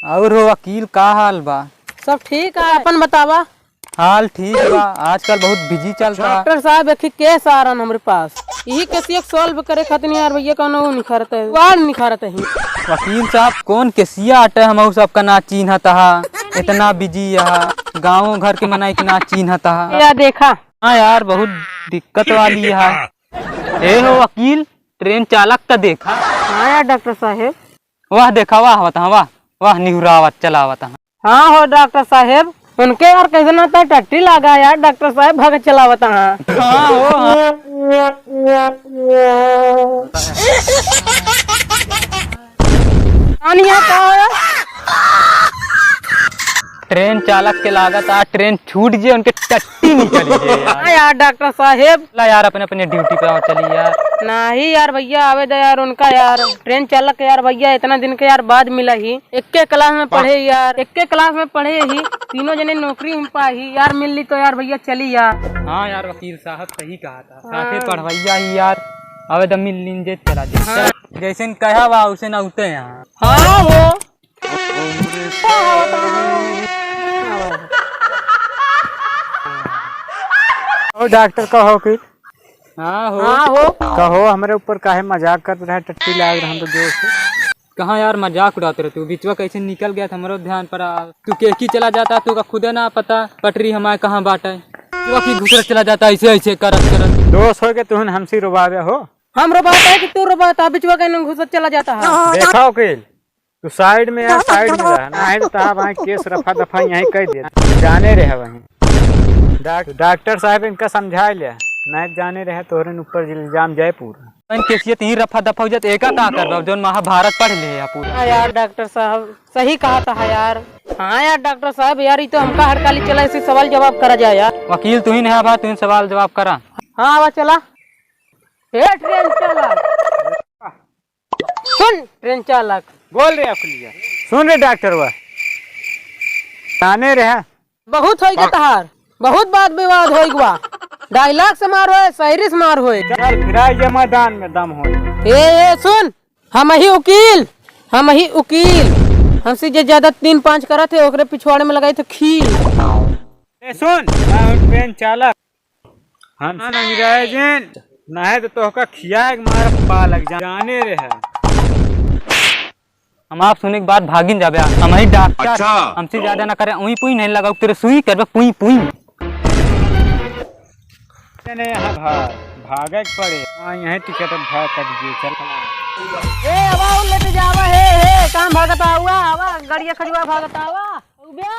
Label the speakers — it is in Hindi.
Speaker 1: और हो वकील का हाल बा?
Speaker 2: सब ठीक है, अपन बतावा।
Speaker 1: हाल ठीक बा, आजकल बहुत बिजी चलता।
Speaker 2: डॉक्टर साहब एक केस आ रहा हमारे पास, यही केस सॉल्व करे खातिर यार भैया कौन निखारत है, वार निखारत है।
Speaker 1: वकील साहब कौन केसिया आटे हम सबका ना चिन्हत हा, इतना बिजी है, गाँव घर के मनाई के ना चिन्हत हा।
Speaker 2: या देखा।
Speaker 1: हाँ यार बहुत दिक्कत वाली है। ए हो वकील, ट्रेन चालक तो देखा।
Speaker 2: हाँ यार डॉक्टर साहेब।
Speaker 1: वाह देखा, वाह बता, वाह वाह निहुरावत चलावत।
Speaker 2: हाँ हो डॉक्टर साहेब, उनके यार कैसे ना था टट्टी लगा यार, डॉक्टर साहब भगत चलावत। हाँ
Speaker 1: हो ट्रेन चालक के लागत आ ट्रेन छूट जे उनके टट्टी निकली जे यार।
Speaker 2: यार डॉक्टर साहेब
Speaker 1: ला यार अपने अपने ड्यूटी पे आओ चली यार।
Speaker 2: नहीं यार भैया आवे दे यार, उनका यार ट्रेन चालक यार भैया इतना दिन के यार बाद मिला ही, एक क्लास में पढ़े यार, एक क्लास में पढ़े ही, तीनों जने नौकरी हम पाही यार, मिल ली तो यार भैया चली यार।
Speaker 1: हाँ यार वकील साहब सही कहा था, साथे पढ़वैया ही यार, अवे तो मिल लीजिए चला जाए। जैसे कहा बा उसे न उते यहाँ।
Speaker 2: हाँ हो
Speaker 3: डॉक्टर कहो कि
Speaker 1: हाँ
Speaker 2: हो
Speaker 3: कहो हमारे ऊपर काहे मजाक कर रहा है, टट्टी लाग रहा तो जोर से।
Speaker 1: कहाँ यार मजाक उड़ाते रहते, बीचवा कैसे निकल गया था हमारे ध्यान पर। तू केकी चला जाता, तू का खुद ना पता पटरी हमारे कहाँ बाटा है, घुसर चला जाता ऐसे ऐसे करत करत।
Speaker 3: दोस्त हो के तुम हमसे रुबावे हो,
Speaker 2: हम रोबाता है कि तू रोबाता, बिचवा का घुसत चला जाता है।
Speaker 3: देखा वकील तू साइड में या साइड में रह ना है तो वहाँ केस रफा दफा यहीं कर दे, जाने रहे वहीं। डॉक्टर साहब इनका समझा लिया, नहीं जाने रहे तोहरे ऊपर इल्जाम जाए पूरा।
Speaker 1: केसियत ही रफा दफा हो जाते, एका का कर जो महाभारत पढ़ ले या पूरा।
Speaker 2: हाँ यार डॉक्टर साहब सही कहा था यार। हाँ यार डॉक्टर साहब यार, ये तो हमका हड़ताली चला, इसी सवाल जवाब करा जाए यार।
Speaker 1: वकील तू ही नहीं बा, तू सवाल जवाब करा।
Speaker 2: हाँ आवा चला। ट्रेन चालक सुन, ट्रेन चालक
Speaker 3: बोल रहे अखलिया, सुन रहे डॉक्टर वह जाने रहे
Speaker 2: बहुत हो गया तहार, बहुत बात विवाद हो गया, डायलॉग से मारो है, शायरी से मार हो।
Speaker 3: चल फिराई जे मैदान में दम हो।
Speaker 2: ए सुन, हम ही उकील, हम ही उकील, हमसे जो ज्यादा 3-5 करा थे ओकरे पिछवाड़े में लगाई थे खील।
Speaker 3: सुन ट्रेन चालक, हम अंग्रेजन ना है तो का खिया मार पा लग जाने रहे।
Speaker 1: हम आप सुने के बाद भागिन जाबे, हम ही डॉक्टर। अच्छा। हमसे ज्यादा ना करे, उई पुई नहीं लगाओ, तेरे सुई करबे पुई पुई।
Speaker 3: नहीं यहाँ भागे पड़े, यहाँ टिकट भाग कर दिए। चल
Speaker 2: ए आवा लेते जावा, हे काम भागता हुआ, आवा गाड़िया खड़ीवा भागता हुआ, उबिया।